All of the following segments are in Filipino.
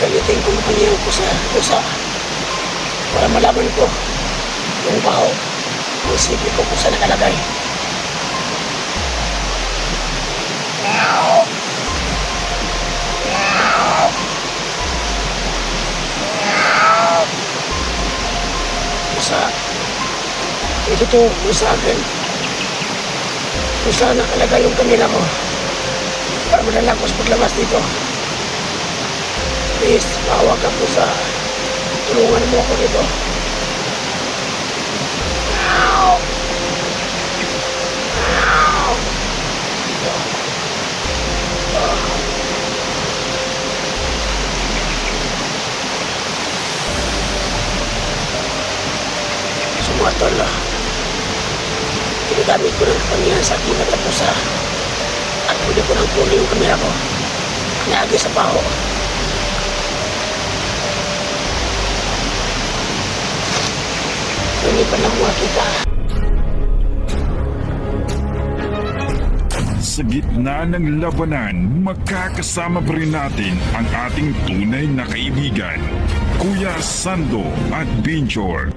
Gagamitin ko naman yung kusa para malaman ko yung baho. Ang isipin ko kung saan nakalagay. Kusa. Ito to, sa akin. Kung saan nakalagay yung kamila ko. Para madala ko sa paglabas dito. Please, bawa ka po sa tulungan mo ako dito. Sumatol. Ginagamit ko ng kapangyarihan sa aking natapusa. At pwede ko nang kunin yung kamera ko. Naagi sa baho. Hindi pa lang makita. Sa gitna ng labanan, makakasama pa rin natin ang ating tunay na kaibigan, Kuya Sando Adventure.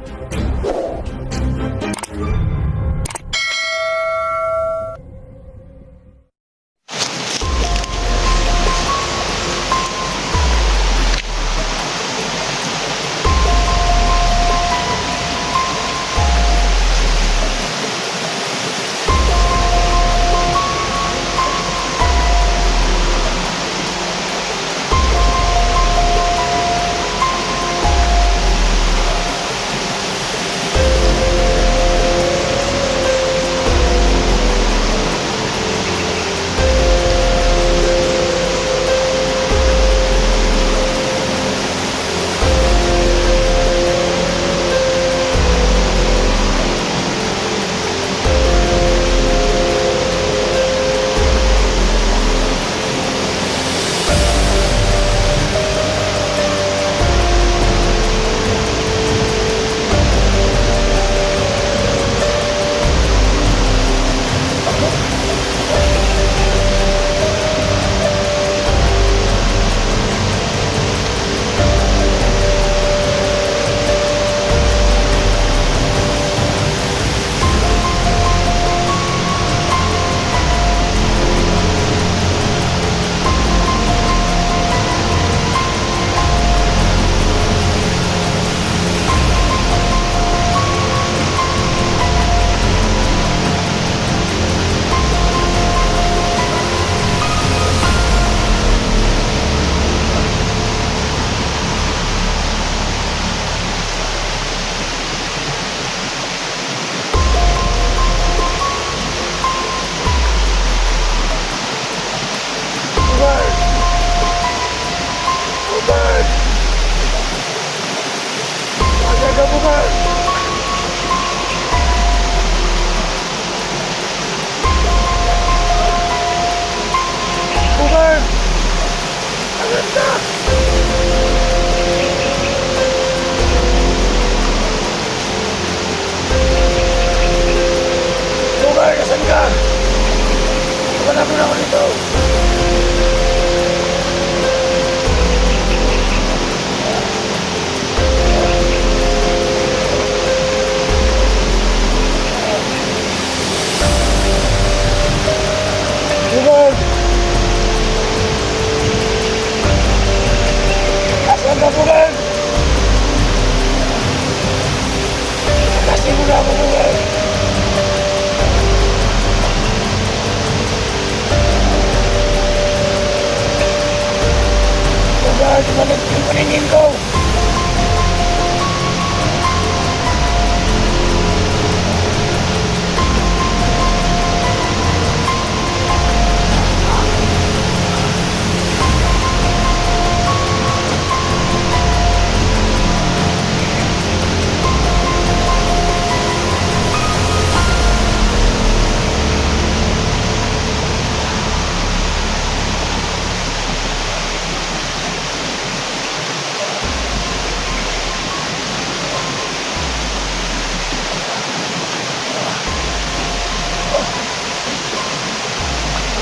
Balik yung paningin ko.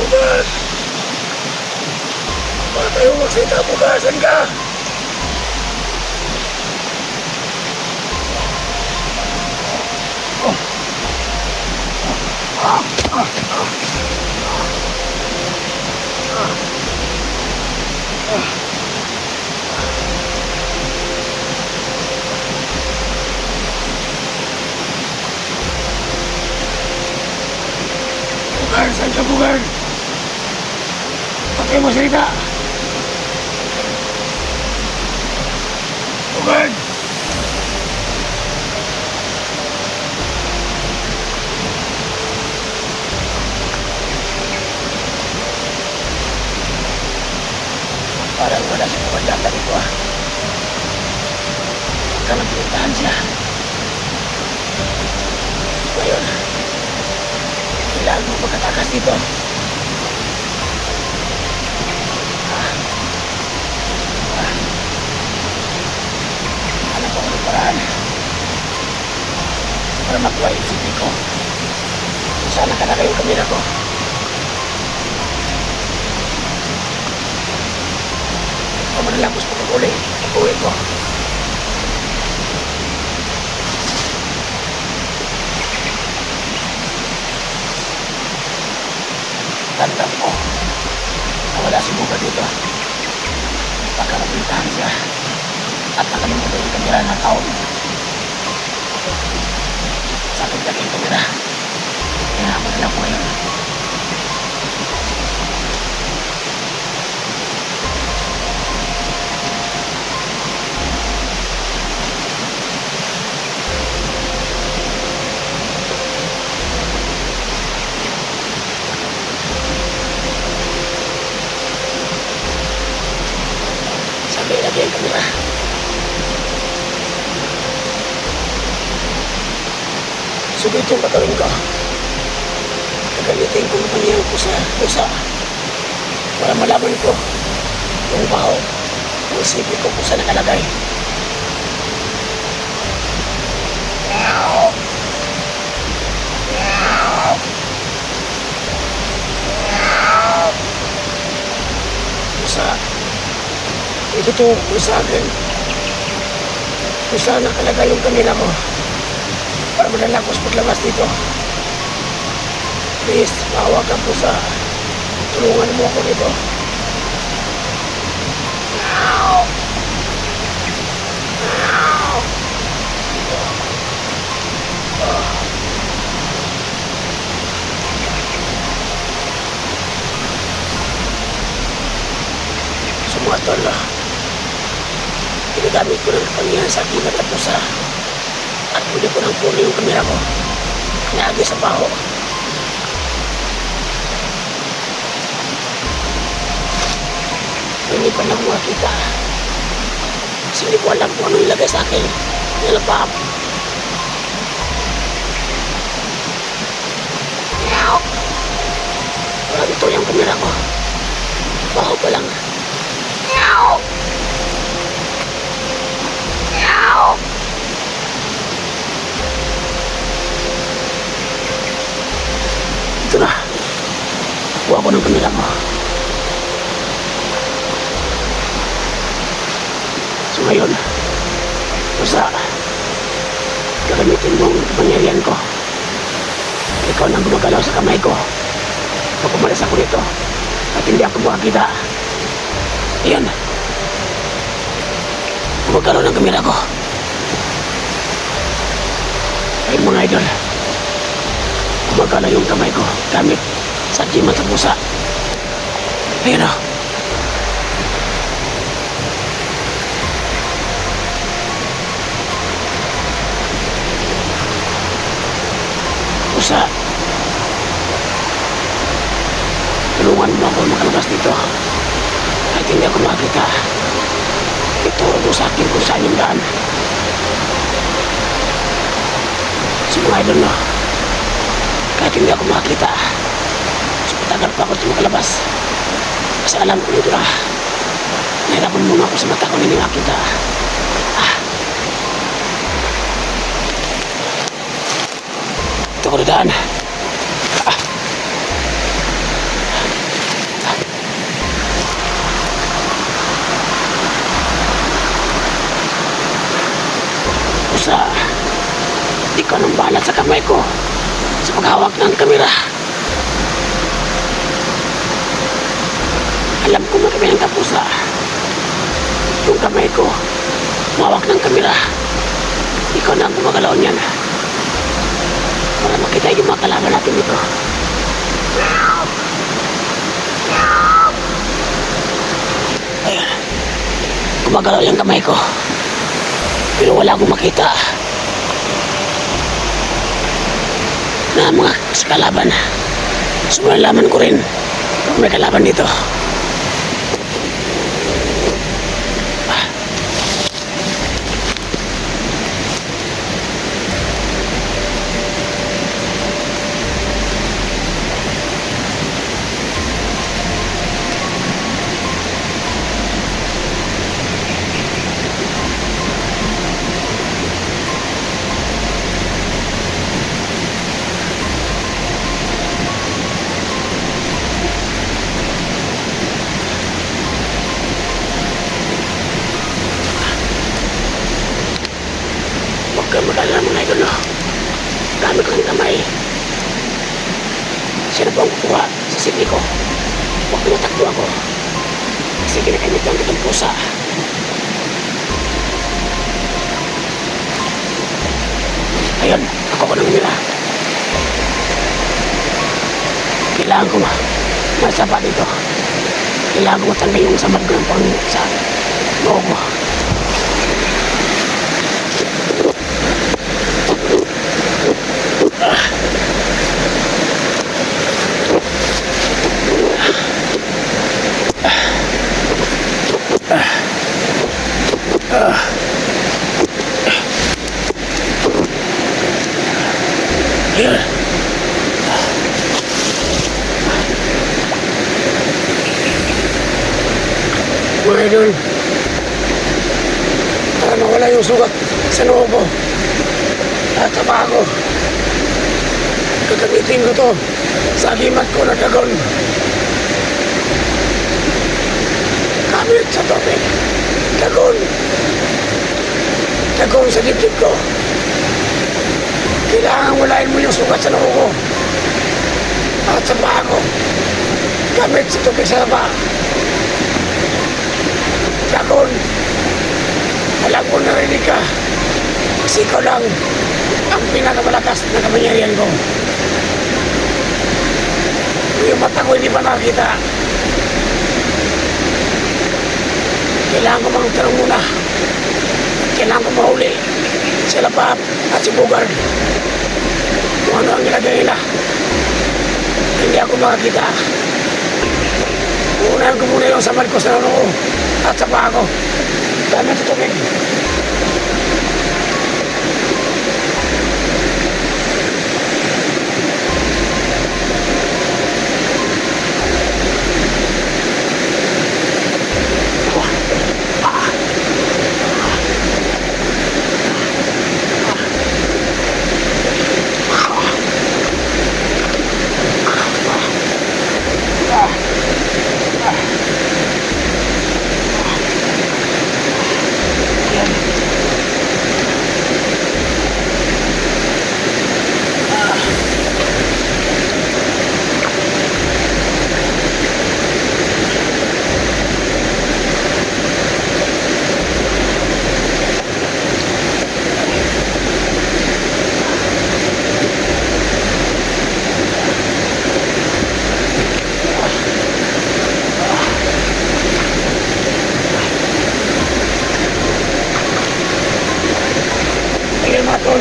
Bukas! Baka tayo magsita bukasan ka! Nasaan ka, Bugard? Patay mo salita. Bugard! Parang wala sa kumandatan ito ah. Baka nagpintahan siya. Ngayon, kailangan mo magkatakas dito. Alam ko kung paraan para makuha yung city ko. Saan nakalagay yung kamera ko? Malapos ko pag-uli. Pag-uwi ko. Tandang ko na wala si Buga dito. Baka napintahan siya at nakalimutan yung kamera ng taon. Sa akin lagi yung kamera. Kaya madala ko ngayon. Lagi ang kamera. Sulit yung gagawin ko. Gagamitin ko naman yung pusa para malaman ko yung baho ng isipin ko kung saan nakalagay. Pusa. Ito mo sa akin. Kung saan nakalagay yung kamera mo para manalakos paglabas dito. Please, maawa ka po sa tulungan mo ako nito. Sumatala. Ginagamit ko ng kapangyarihan sa aking mata pusa at huli ko ng puno yung kamera mo. Naagi sa baho. Hindi pa na makita. Kasi hindi ko alam kung ano ilagay sa akin. Nilapap. Wala dito yung kamera ko. Baho pa lang. Ito na. Kuha ko ng kamera mo. So ngayon, basta gagamitin mo ang kapangyarihan ko. Ikaw nang gumagalaw sa kamay ko. Pag umalis ako dito at hindi ako makakita. Ayan. Gumagalaw ng kamera ko. Ayun mga idol. Gumagalaw yung kamay ko gamit sa jimat sa pusa. Ayan o. Pusa. Tulungan mo ako makalabas dito. Kahit hindi ako makita. Ituro mo sa akin kung saan yung daan. So mga idol no. Kahit hindi ako makakita. So patagal pa ako makalabas. Kasi alam ko nito na. Nahirapan muna ako sa mata ko hindi makita. Ito ko na daan. Pusa, ikaw nang bahala sa kamay ko sa paghawak ng kamera. Alam ko magkamay ng kapusa. Yung kamay ko, mawak ng kamera. Ikaw na ang gumagalaw niyan. Para makita yung mga kalaban natin dito. Ayan. Gumagalaw yung kamay ko. Pero wala akong makita na mga kalaban. So malalaman ko rin kung may kalaban dito. Huwag kang mag-alala mga idol, no? Gamit ko ang kamay. Sino po ang kukuha sa sipli ko? Huwag tumatakbo ako. Kasi ginagamit lang kitang pusa. Ayun, ako ko nang nila. Kailangan ko masapa dito. Kailangan ko matanggal yung samad ko ng pang sa noo ko. Ayan. Mga idol, para mawala yung sugat sa noo ko at sa paa ko, gagamitin ko to sa agimat ko na dragon. Gamit sa tubig. Dragon. Dragon sa dibdib ko. Kailangan walain mo yung sugat sa noo ko at sa paa ko. Gamit sa tubig sa paa. Dragon, alam ko narinig ka. Kasi ikaw lang ang pinakamalakas na kapangyarihan ko. Yung mata ko hindi pa nakakita. Kailangan ko magtanong muna. Kailangan ko mahuli sila Pap at si Bogard. Kung ano ang nilagay nila. Hindi ako makakita. Unahan ko muna yung samad ko sa noo at sa paa ko. Gamit sa tubig. Tol,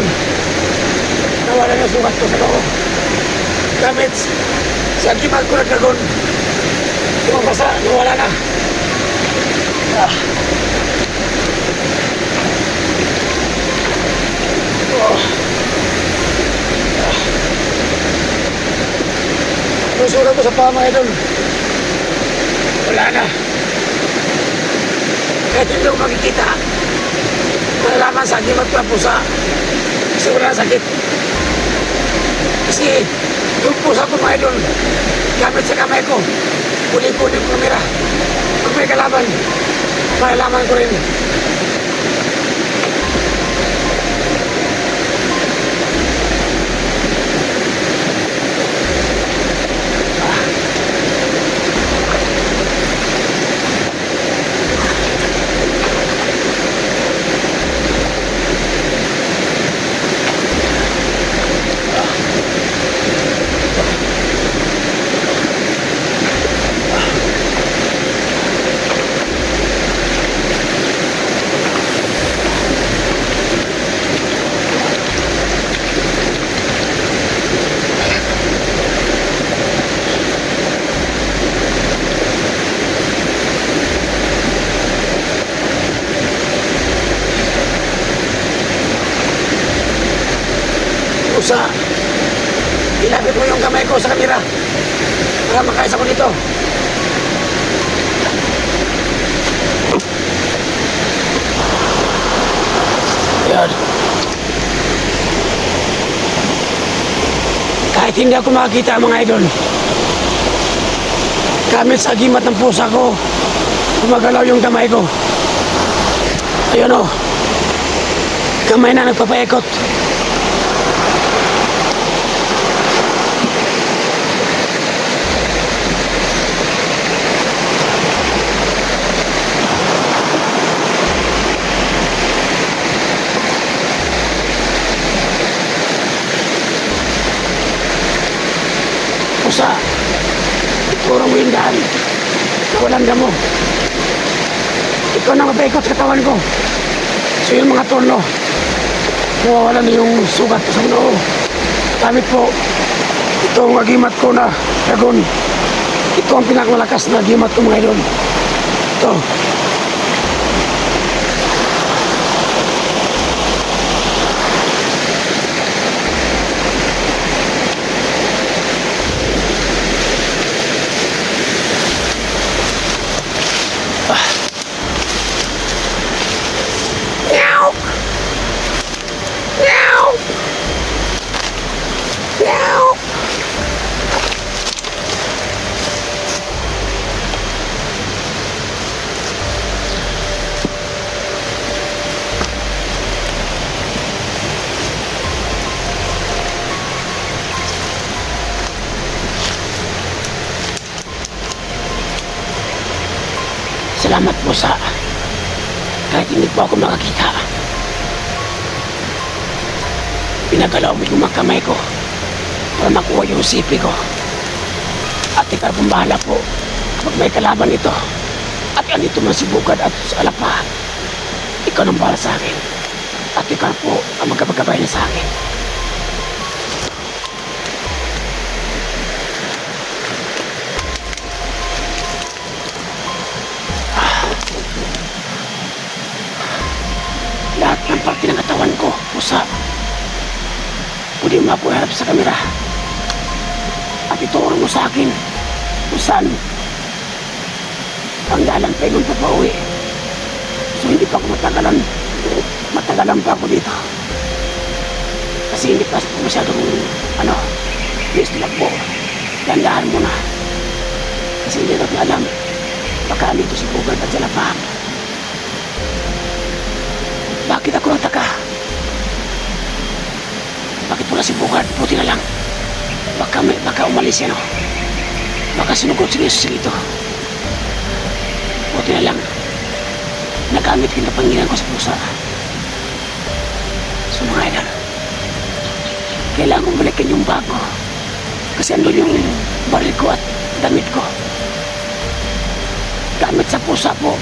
nawala na sugat ko sa noo. Gamit sa agimat ko na dragon. Tumabasa, nawala na. Anong sugat ko sa paa mga idol? Wala na. Kahit hindi ko makikita, malalaman sa agimat ko na pusa. Kasi wala sakit. Kasi yung pusa ko mga idol, gamit sa kamay ko, kunin-kunin ko kamera. Pag may kalaban, malalaman ko rin. Pusa, ilapit mo yung kamay ko sa kamera para makaisa ko dito. Ayan. Kahit hindi ako makakita mga idol, gamit sa agimat ng pusa ko, gumagalaw yung kamay ko. Ayun o, kamay na nagpapaikot. Pusa, ituro mo yung daan na walang damo. Ikaw na mapaikot sa katawan ko. So yung mga torno, mawawala na yung sugat sa noo. Gamit po itong agimat ko na dragon. Ito ang pinakamalakas na agimat ko mga idol. Ito. Meow! Meow! Meow! Salamat po sa kahit hindi po ako makakita. Pinagalaw mo yung mga kamay ko para makuha yung sipi ko. At ikaw pong bahala po kapag may kalaban ito at andito man si Bugad at sa Alapa. Ikaw nang bahala sa akin at ikaw po ang magkapagkabay na sa akin. Lahat ng parte ng katawan ko, pusa, pwede mapuharap sa kamera. At ituro mo sa akin kung saan ang dalang pa yung papauwi. So hindi pa ako matagalan pa ako dito. Kasi hindi pa ako masyadong, please lang po, dandahan mo na. Kasi hindi natin alam, baka dito si Bugad at sa Alapa. Bakit ako nagtaka? Bakit wala si Bugad? Buti na lang. Baka umalis yan, Baka sinugod si Jesus dito. Buti na lang. Nagamit yung kapangyarihan ko sa pusa. So mga idol, kailangan kong balikin yung bag ko. Kasi andun yung baril ko at damit ko. Gamit sa pusa po.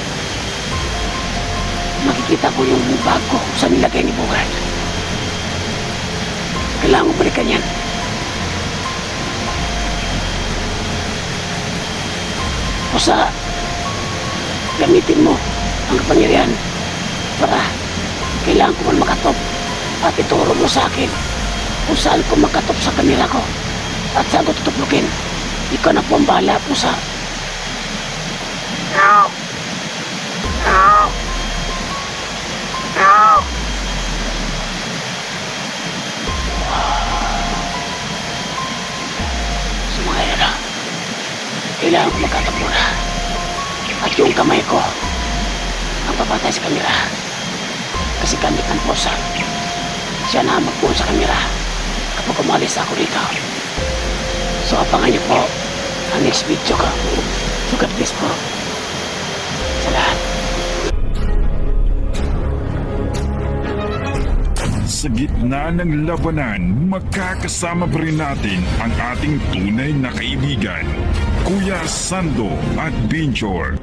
Makikita ko yung bag ko sa nilagay ni Bugad. Kailangan ko balikan yan. Pusa, gamitin mo ang kapangyarihan para kailangan ko man makatop at ituro mo sa akin kung saan ko makatop sa kamera ko at saan ko tutuplukin. Ikaw na po ang bahala, pusa. Ow! Ow! Ow! So mga idol, kailangan ko magkatap muna. At yung kamay ko ang papatay sa kamera. Kasi gamit ng pusa. Siya na magpuon sa kamera kapag umalis ako dito. So abangan niyo po ang next video ko. So God bless po sa lahat. Sa gitna ng labanan, magkakasama pa rin natin ang ating tunay na kaibigan, Kuya Sando at Binjor.